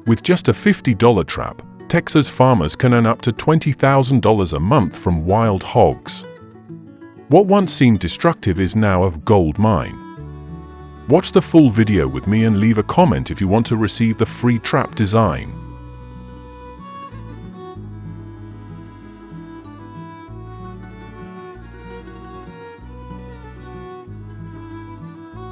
With just a $50 trap, Texas farmers can earn up to $20,000 a month from wild hogs. What once seemed destructive is now a gold mine. Watch the full video with me and leave a comment if you want to receive the free trap design.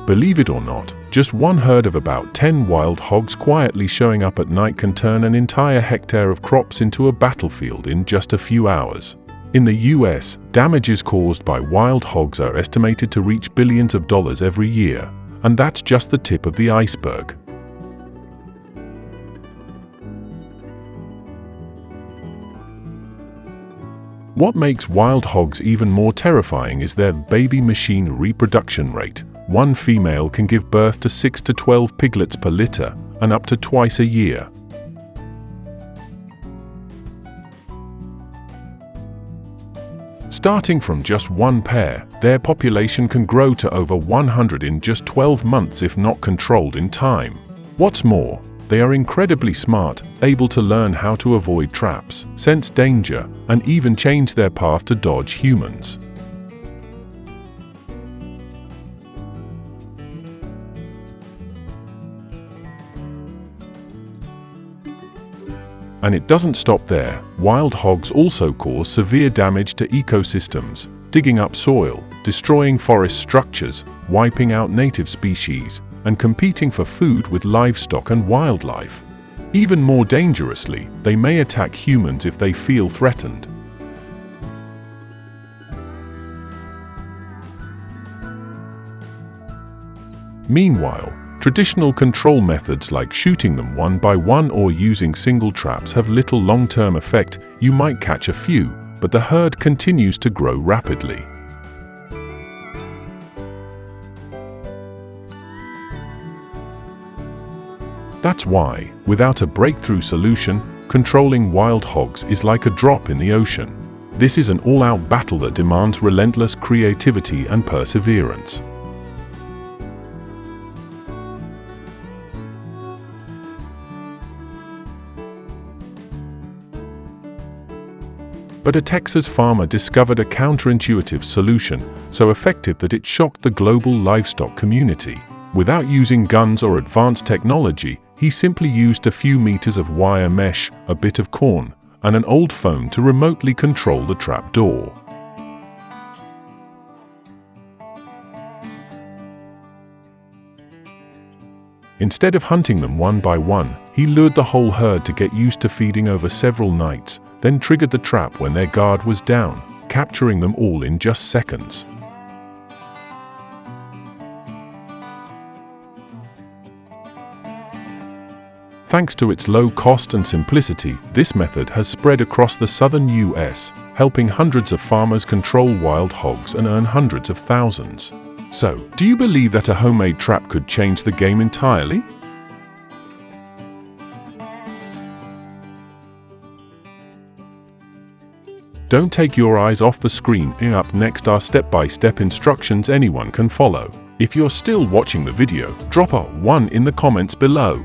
Believe it or not, just one herd of about 10 wild hogs quietly showing up at night can turn an entire hectare of crops into a battlefield in just a few hours. In the US, damages caused by wild hogs are estimated to reach billions of dollars every year, and that's just the tip of the iceberg. What makes wild hogs even more terrifying is their baby machine reproduction rate. One female can give birth to 6 to 12 piglets per litter, and up to twice a year. Starting from just one pair, their population can grow to over 100 in just 12 months if not controlled in time. What's more, they are incredibly smart, able to learn how to avoid traps, sense danger, and even change their path to dodge humans. And it doesn't stop there. Wild hogs also cause severe damage to ecosystems, digging up soil, destroying forest structures, wiping out native species, and competing for food with livestock and wildlife. Even more dangerously, they may attack humans if they feel threatened. Meanwhile, traditional control methods like shooting them one by one or using single traps have little long-term effect. You might catch a few, but the herd continues to grow rapidly. That's why, without a breakthrough solution, controlling wild hogs is like a drop in the ocean. This is an all-out battle that demands relentless creativity and perseverance. But a Texas farmer discovered a counterintuitive solution, so effective that it shocked the global livestock community. Without using guns or advanced technology, he simply used a few meters of wire mesh, a bit of corn, and an old phone to remotely control the trap door. Instead of hunting them one by one, he lured the whole herd to get used to feeding over several nights, then triggered the trap when their guard was down, capturing them all in just seconds. Thanks to its low cost and simplicity, this method has spread across the southern US, helping hundreds of farmers control wild hogs and earn hundreds of thousands. So, do you believe that a homemade trap could change the game entirely? Don't take your eyes off the screen. Up next are step-by-step instructions anyone can follow. If you're still watching the video, drop a 1 in the comments below.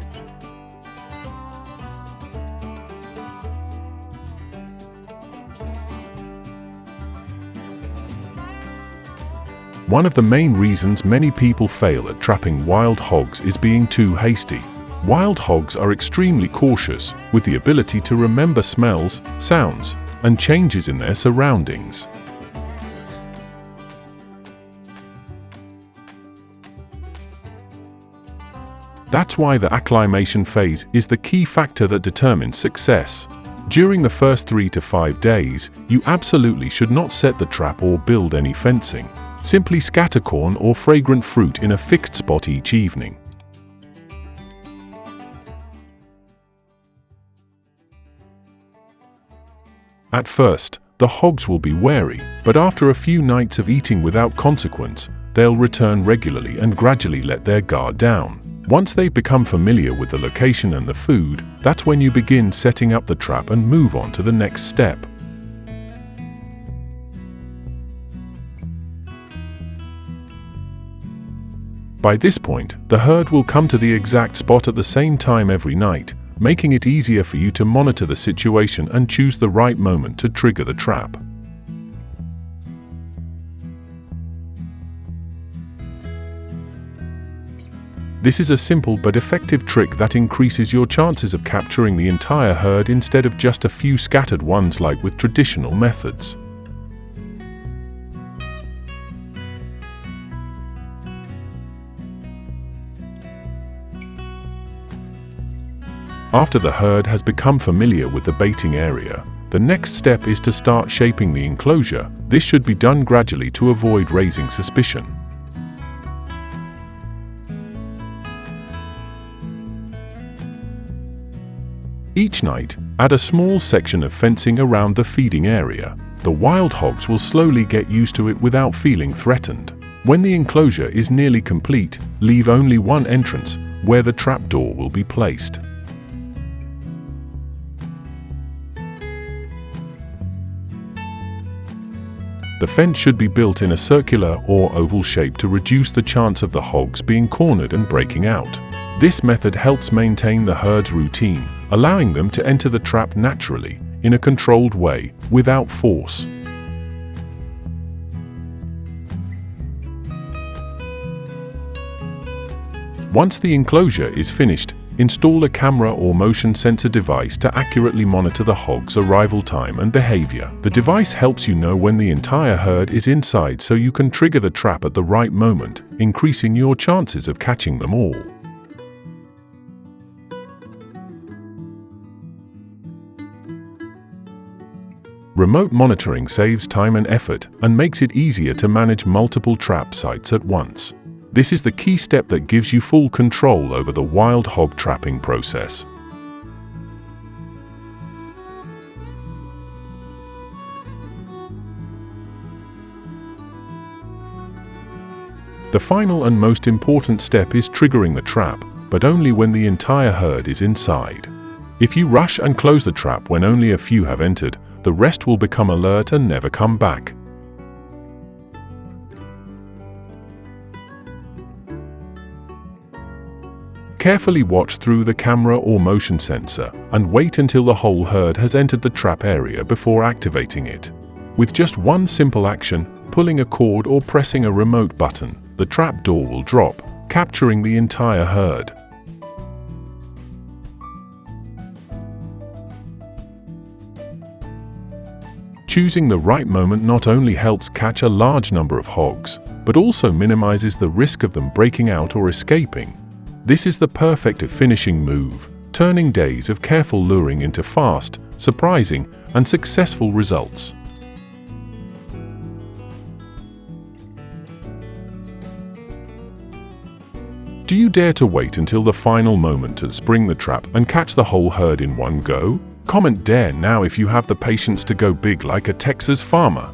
One of the main reasons many people fail at trapping wild hogs is being too hasty. Wild hogs are extremely cautious, with the ability to remember smells, sounds, and changes in their surroundings. That's why the acclimation phase is the key factor that determines success. During the first 3 to 5 days, you absolutely should not set the trap or build any fencing. Simply scatter corn or fragrant fruit in a fixed spot each evening. At first, the hogs will be wary, but after a few nights of eating without consequence, they'll return regularly and gradually let their guard down. Once they become familiar with the location and the food, that's when you begin setting up the trap and move on to the next step. By this point, the herd will come to the exact spot at the same time every night, making it easier for you to monitor the situation and choose the right moment to trigger the trap. This is a simple but effective trick that increases your chances of capturing the entire herd instead of just a few scattered ones like with traditional methods. After the herd has become familiar with the baiting area, the next step is to start shaping the enclosure. This should be done gradually to avoid raising suspicion. Each night, add a small section of fencing around the feeding area. The wild hogs will slowly get used to it without feeling threatened. When the enclosure is nearly complete, leave only one entrance, where the trapdoor will be placed. The fence should be built in a circular or oval shape to reduce the chance of the hogs being cornered and breaking out. This method helps maintain the herd's routine, allowing them to enter the trap naturally, in a controlled way, without force. Once the enclosure is finished, install a camera or motion sensor device to accurately monitor the hog's arrival time and behavior. The device helps you know when the entire herd is inside so you can trigger the trap at the right moment, increasing your chances of catching them all. Remote monitoring saves time and effort and makes it easier to manage multiple trap sites at once. This is the key step that gives you full control over the wild hog trapping process. The final and most important step is triggering the trap, but only when the entire herd is inside. If you rush and close the trap when only a few have entered, the rest will become alert and never come back. Carefully watch through the camera or motion sensor and wait until the whole herd has entered the trap area before activating it. With just one simple action, pulling a cord or pressing a remote button, the trap door will drop, capturing the entire herd. Choosing the right moment not only helps catch a large number of hogs, but also minimizes the risk of them breaking out or escaping. This is the perfect finishing move, turning days of careful luring into fast, surprising, and successful results. Do you dare to wait until the final moment to spring the trap and catch the whole herd in one go? Comment "dare" now if you have the patience to go big like a Texas farmer.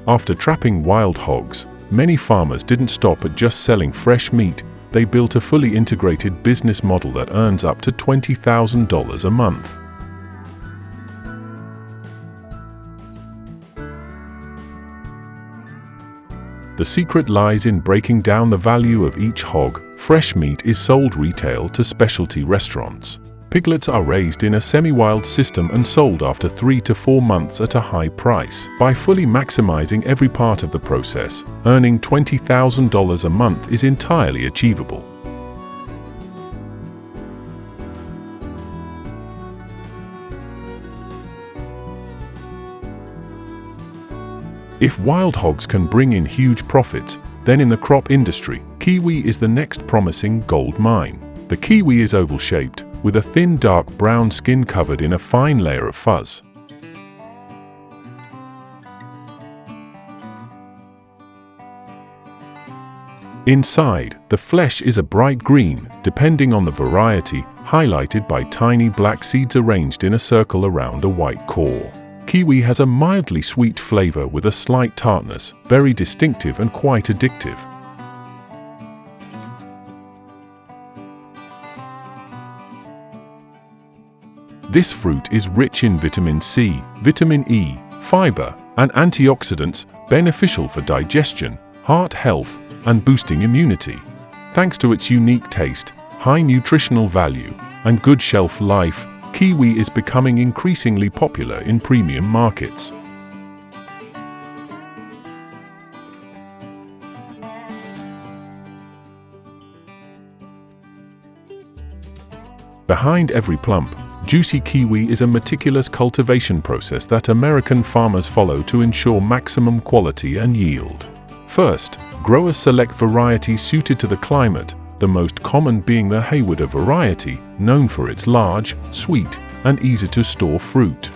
After trapping wild hogs, many farmers didn't stop at just selling fresh meat. They built a fully integrated business model that earns up to $20,000 a month. The secret lies in breaking down the value of each hog. Fresh meat is sold retail to specialty restaurants. Piglets are raised in a semi-wild system and sold after 3 to 4 months at a high price. By fully maximizing every part of the process, earning $20,000 a month is entirely achievable. If wild hogs can bring in huge profits, then in the crop industry, kiwi is the next promising gold mine. The kiwi is oval-shaped, with a thin dark brown skin covered in a fine layer of fuzz. Inside, the flesh is a bright green, depending on the variety, highlighted by tiny black seeds arranged in a circle around a white core. Kiwi has a mildly sweet flavor with a slight tartness, very distinctive and quite addictive. This fruit is rich in vitamin C, vitamin E, fiber, and antioxidants, beneficial for digestion, heart health, and boosting immunity. Thanks to its unique taste, high nutritional value, and good shelf life, kiwi is becoming increasingly popular in premium markets. Behind every plump, juicy kiwi is a meticulous cultivation process that American farmers follow to ensure maximum quality and yield. First, growers select varieties suited to the climate, the most common being the Haywarder variety, known for its large, sweet, and easy-to-store fruit.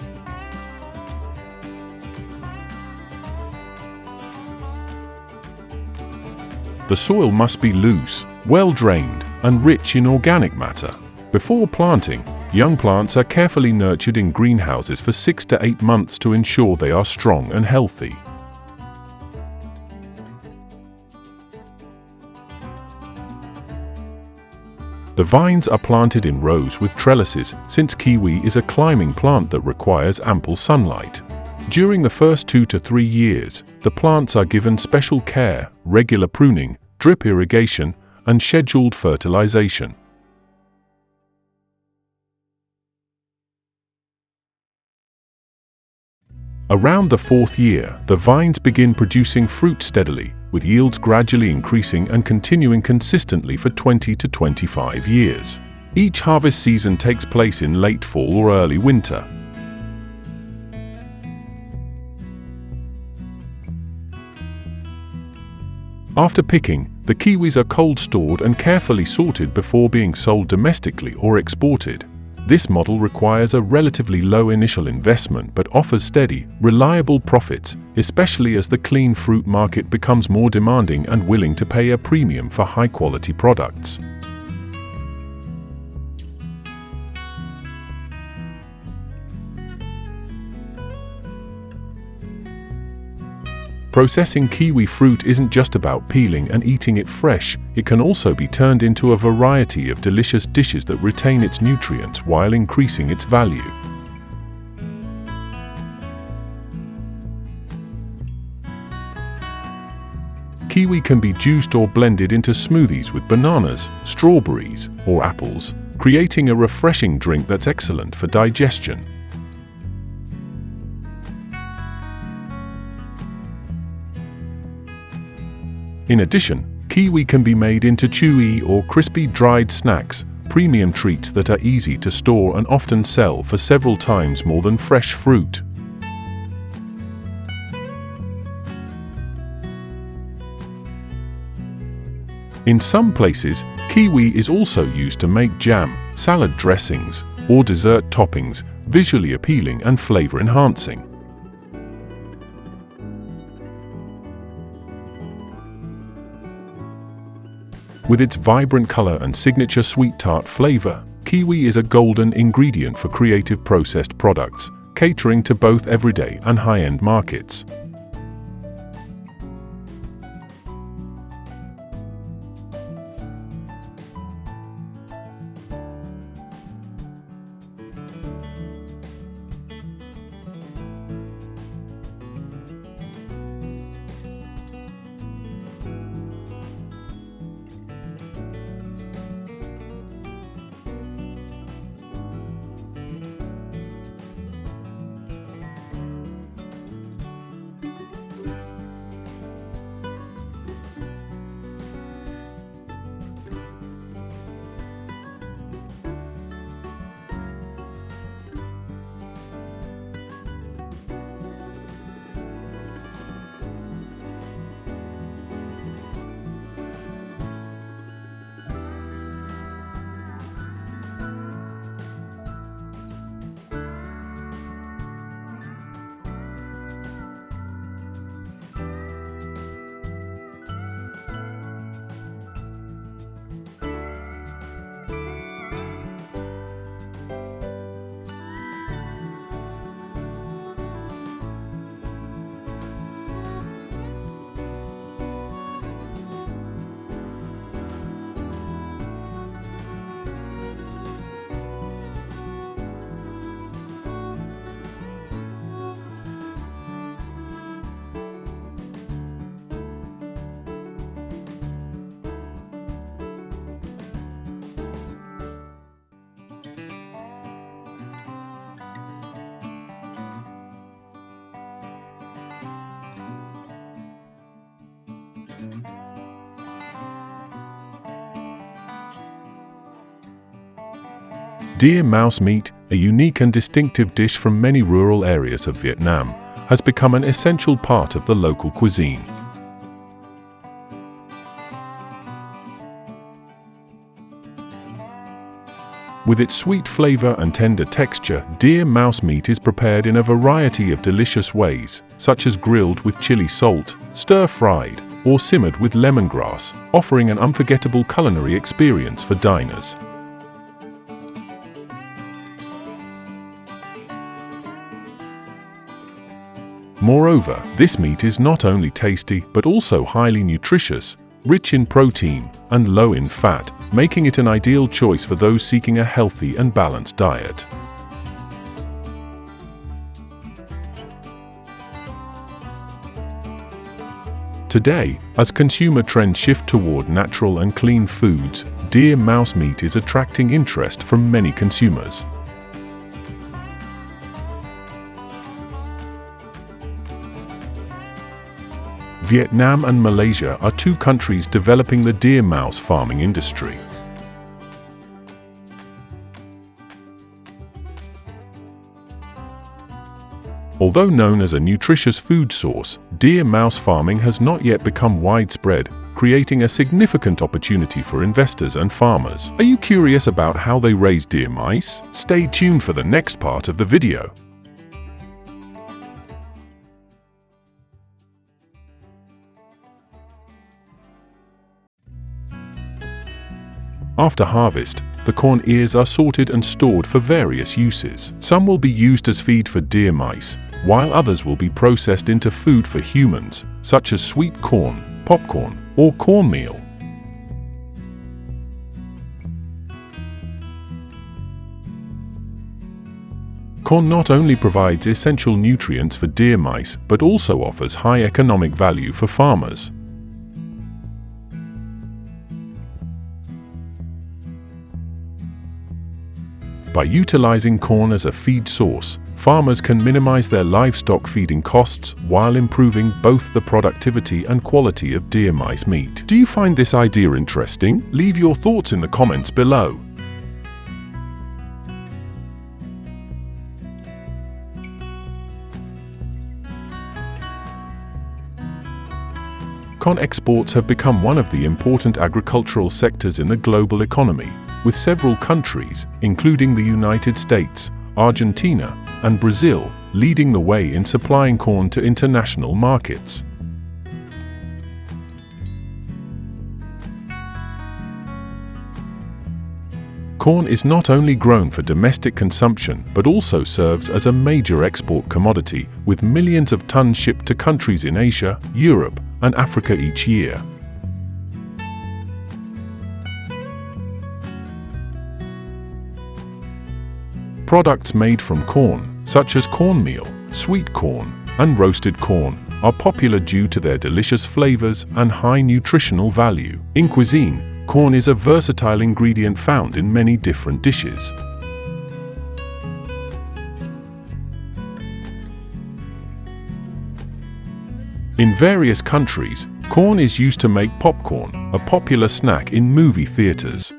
The soil must be loose, well-drained, and rich in organic matter. Before planting, young plants are carefully nurtured in greenhouses for 6 to 8 months to ensure they are strong and healthy. The vines are planted in rows with trellises, since kiwi is a climbing plant that requires ample sunlight. During the first 2 to 3 years, the plants are given special care, regular pruning, drip irrigation, and scheduled fertilization. Around the 4th year, the vines begin producing fruit steadily, with yields gradually increasing and continuing consistently for 20 to 25 years. Each harvest season takes place in late fall or early winter. After picking, the kiwis are cold stored and carefully sorted before being sold domestically or exported. This model requires a relatively low initial investment but offers steady, reliable profits, especially as the clean fruit market becomes more demanding and willing to pay a premium for high-quality products. Processing kiwi fruit isn't just about peeling and eating it fresh, it can also be turned into a variety of delicious dishes that retain its nutrients while increasing its value. Kiwi can be juiced or blended into smoothies with bananas, strawberries, or apples, creating a refreshing drink that's excellent for digestion. In addition, kiwi can be made into chewy or crispy dried snacks, premium treats that are easy to store and often sell for several times more than fresh fruit. In some places, kiwi is also used to make jam, salad dressings, or dessert toppings, visually appealing and flavor-enhancing. With its vibrant color and signature sweet tart flavor, kiwi is a golden ingredient for creative processed products, catering to both everyday and high-end markets. Deer mouse meat, a unique and distinctive dish from many rural areas of Vietnam, has become an essential part of the local cuisine. With its sweet flavor and tender texture, deer mouse meat is prepared in a variety of delicious ways, such as grilled with chili salt, stir-fried, or simmered with lemongrass, offering an unforgettable culinary experience for diners. Moreover, this meat is not only tasty but also highly nutritious, rich in protein, and low in fat, making it an ideal choice for those seeking a healthy and balanced diet. Today, as consumer trends shift toward natural and clean foods, deer mouse meat is attracting interest from many consumers. Vietnam and Malaysia are two countries developing the deer mouse farming industry. Although known as a nutritious food source, deer mouse farming has not yet become widespread, creating a significant opportunity for investors and farmers. Are you curious about how they raise deer mice? Stay tuned for the next part of the video. After harvest, the corn ears are sorted and stored for various uses. Some will be used as feed for deer mice, while others will be processed into food for humans, such as sweet corn, popcorn, or cornmeal. Corn not only provides essential nutrients for deer mice, but also offers high economic value for farmers. By utilizing corn as a feed source, farmers can minimize their livestock feeding costs while improving both the productivity and quality of deer mice meat. Do you find this idea interesting? Leave your thoughts in the comments below. Corn exports have become one of the important agricultural sectors in the global economy, with several countries, including the United States, Argentina, and Brazil, leading the way in supplying corn to international markets. Corn is not only grown for domestic consumption but also serves as a major export commodity, with millions of tons shipped to countries in Asia, Europe, and Africa each year. Products made from corn, such as cornmeal, sweet corn, and roasted corn, are popular due to their delicious flavors and high nutritional value. In cuisine, corn is a versatile ingredient found in many different dishes. In various countries, corn is used to make popcorn, a popular snack in movie theaters.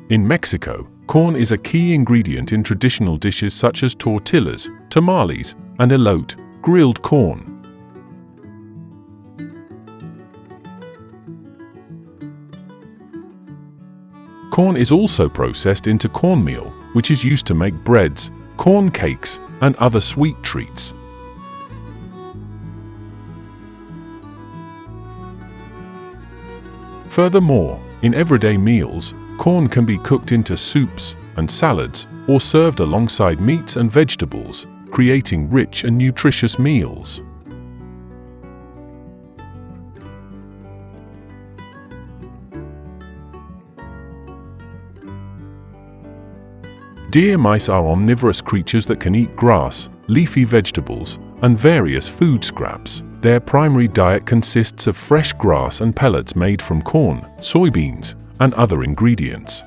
In Mexico, corn is a key ingredient in traditional dishes such as tortillas, tamales, and elote, grilled corn. Corn is also processed into cornmeal, which is used to make breads, corn cakes, and other sweet treats. Furthermore, in everyday meals, corn can be cooked into soups and salads, or served alongside meats and vegetables, creating rich and nutritious meals. Deer mice are omnivorous creatures that can eat grass, leafy vegetables, and various food scraps. Their primary diet consists of fresh grass and pellets made from corn, soybeans, and other ingredients.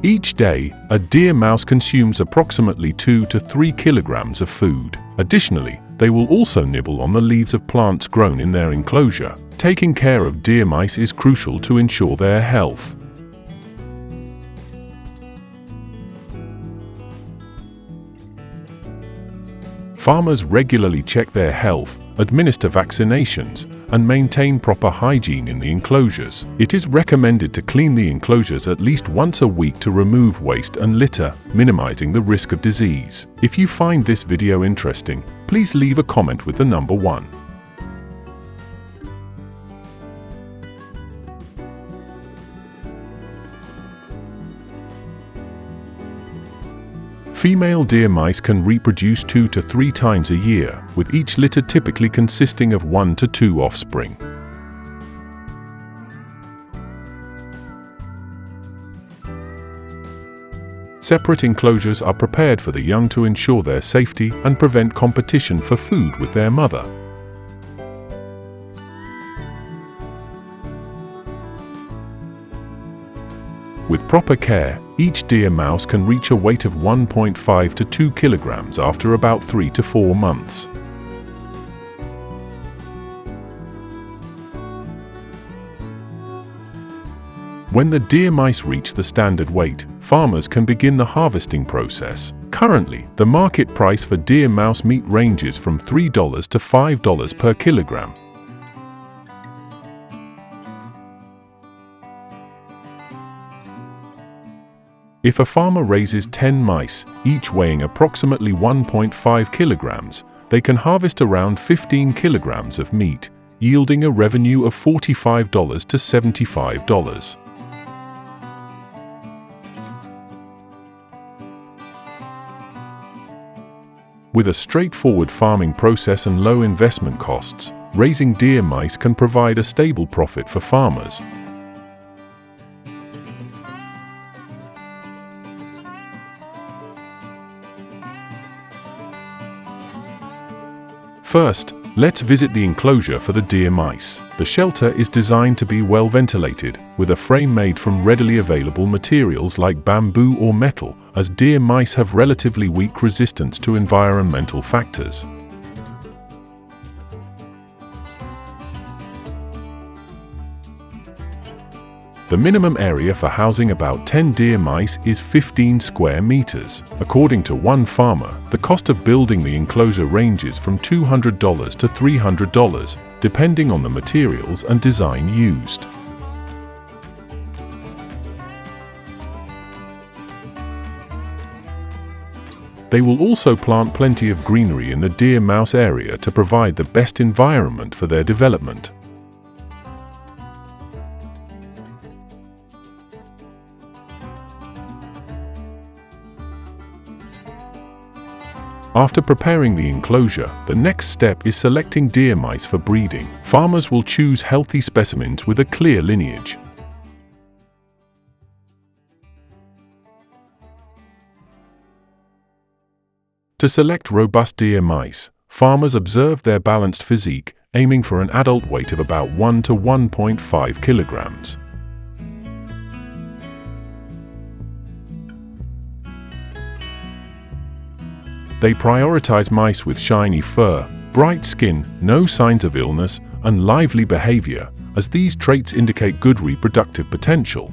Each day, a deer mouse consumes approximately 2 to 3 kilograms of food. Additionally, they will also nibble on the leaves of plants grown in their enclosure. Taking care of deer mice is crucial to ensure their health. Farmers regularly check their health, administer vaccinations, and maintain proper hygiene in the enclosures. It is recommended to clean the enclosures at least once a week to remove waste and litter, minimizing the risk of disease. If you find this video interesting, please leave a comment with the number 1. Female deer mice can reproduce 2 to 3 times a year, with each litter typically consisting of 1 to 2 offspring. Separate enclosures are prepared for the young to ensure their safety and prevent competition for food with their mother. With proper care, each deer mouse can reach a weight of 1.5 to 2 kilograms after about 3 to 4 months. When the deer mice reach the standard weight, farmers can begin the harvesting process. Currently, the market price for deer mouse meat ranges from $3 to $5 per kilogram. If a farmer raises 10 mice, each weighing approximately 1.5 kilograms, they can harvest around 15 kilograms of meat, yielding a revenue of $45 to $75. With a straightforward farming process and low investment costs, raising deer mice can provide a stable profit for farmers. First, let's visit the enclosure for the deer mice. The shelter is designed to be well ventilated, with a frame made from readily available materials like bamboo or metal, as deer mice have relatively weak resistance to environmental factors. The minimum area for housing about 10 deer mice is 15 square meters. According to one farmer, the cost of building the enclosure ranges from $200 to $300, depending on the materials and design used. They will also plant plenty of greenery in the deer mouse area to provide the best environment for their development. After preparing the enclosure, the next step is selecting deer mice for breeding. Farmers will choose healthy specimens with a clear lineage. To select robust deer mice, farmers observe their balanced physique, aiming for an adult weight of about 1 to 1.5 kilograms. They prioritize mice with shiny fur, bright skin, no signs of illness, and lively behavior, as these traits indicate good reproductive potential.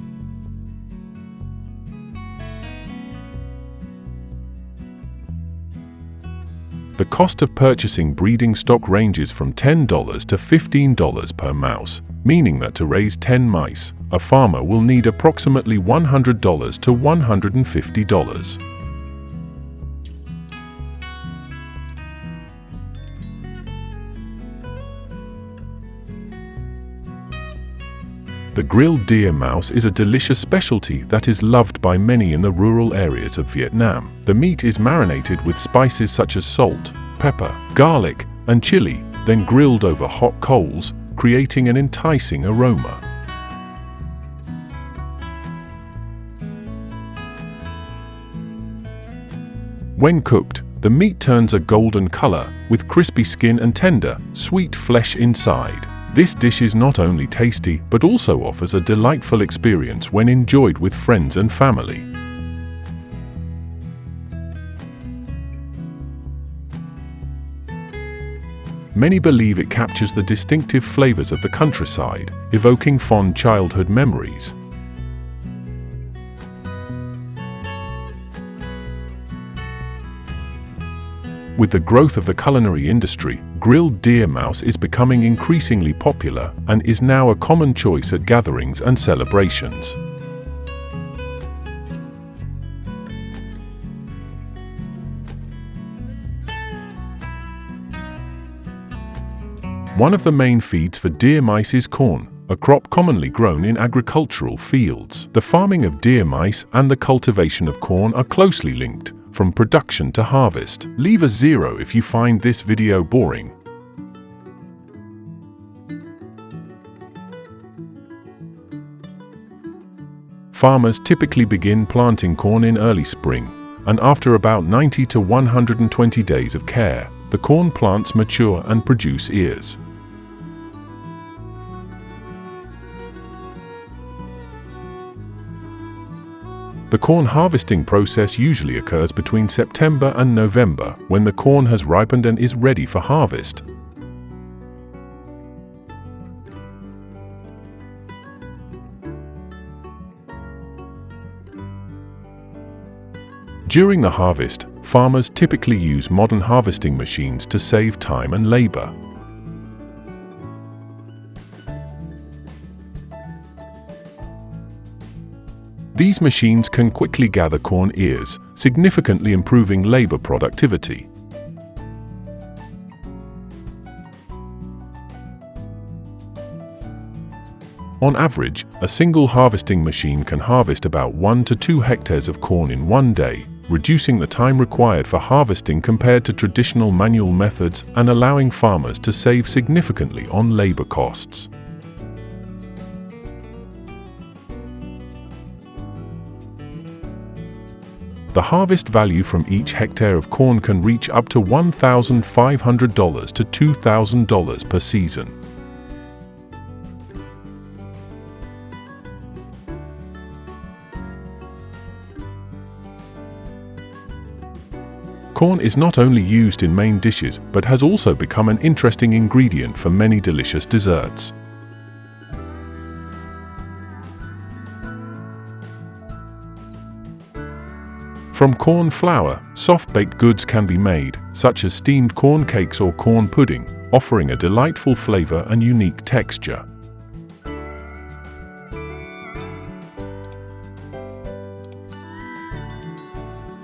The cost of purchasing breeding stock ranges from $10 to $15 per mouse, meaning that to raise 10 mice, a farmer will need approximately $100 to $150. The grilled deer mouse is a delicious specialty that is loved by many in the rural areas of Vietnam. The meat is marinated with spices such as salt, pepper, garlic, and chili, then grilled over hot coals, creating an enticing aroma. When cooked, the meat turns a golden color, with crispy skin and tender, sweet flesh inside. This dish is not only tasty, but also offers a delightful experience when enjoyed with friends and family. Many believe it captures the distinctive flavors of the countryside, evoking fond childhood memories. With the growth of the culinary industry, grilled deer mouse is becoming increasingly popular and is now a common choice at gatherings and celebrations. One of the main feeds for deer mice is corn, a crop commonly grown in agricultural fields. The farming of deer mice and the cultivation of corn are closely linked, from production to harvest. Leave a 0 if you find this video boring. Farmers typically begin planting corn in early spring, and after about 90 to 120 days of care, the corn plants mature and produce ears. The corn harvesting process usually occurs between September and November, when the corn has ripened and is ready for harvest. During the harvest, farmers typically use modern harvesting machines to save time and labor. These machines can quickly gather corn ears, significantly improving labor productivity. On average, a single harvesting machine can harvest about 1 to 2 hectares of corn in one day, reducing the time required for harvesting compared to traditional manual methods and allowing farmers to save significantly on labor costs. The harvest value from each hectare of corn can reach up to $1,500 to $2,000 per season. Corn is not only used in main dishes, but has also become an interesting ingredient for many delicious desserts. From corn flour, soft-baked goods can be made, such as steamed corn cakes or corn pudding, offering a delightful flavor and unique texture.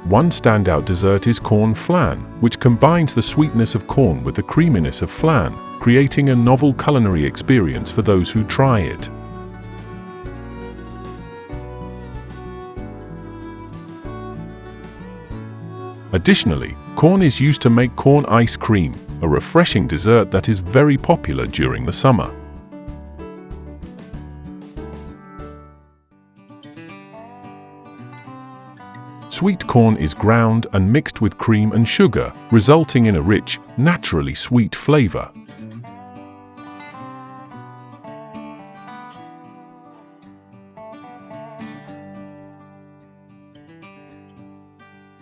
One standout dessert is corn flan, which combines the sweetness of corn with the creaminess of flan, creating a novel culinary experience for those who try it. Additionally, corn is used to make corn ice cream, a refreshing dessert that is very popular during the summer. Sweet corn is ground and mixed with cream and sugar, resulting in a rich, naturally sweet flavor.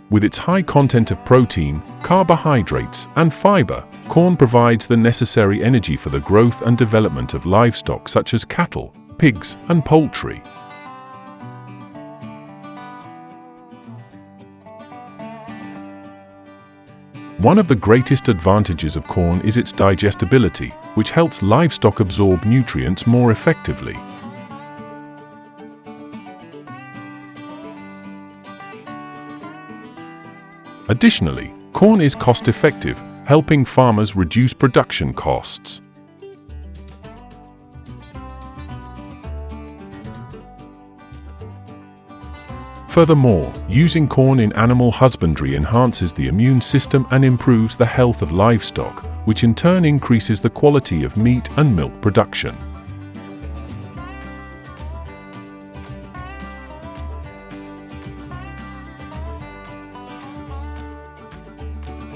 With its high content of protein, carbohydrates, and fiber, corn provides the necessary energy for the growth and development of livestock such as cattle, pigs, and poultry. One of the greatest advantages of corn is its digestibility, which helps livestock absorb nutrients more effectively. Additionally, corn is cost-effective, helping farmers reduce production costs. Furthermore, using corn in animal husbandry enhances the immune system and improves the health of livestock, which in turn increases the quality of meat and milk production.